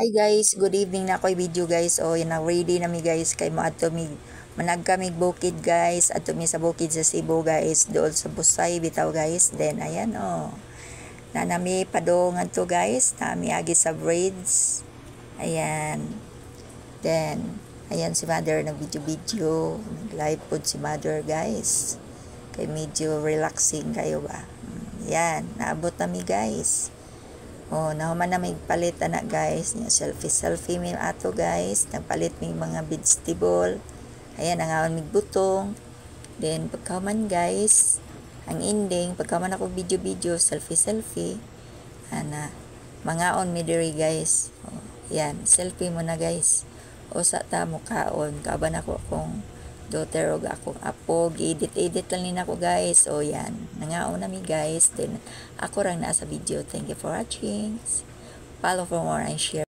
Hi guys, good evening na ako'y video guys. O yan na ready na mi guys kay mo ato mi manag kami bukid guys. Ato mi sa bukid sa Cebu guys, dool sa Busay bitaw guys. Then ayan na nami padongan to guys. Nami agi sa braids. Ayan. Then ayan si mother nag video. Nag-live pod si mother guys. Kay medyo relaxing kayo ba. Yan, naabot na mi guys. Nahuman na may palit na guys. Selfie mi ato guys. Nagpalit mi mga vegetable. Ayan, nangawan mig butong. Then, pagkaman guys, ang ending, pagkaman ako video, selfie. Mangaon mi diri guys. Yan, selfie mo na guys. Sa ta mukaon. Kaban ako kung daughter og akong apo, edit lang din ako guys. Yan, nangaon na mi guys. Then ako rang nasa video. Thank you for watching. Follow for more and share.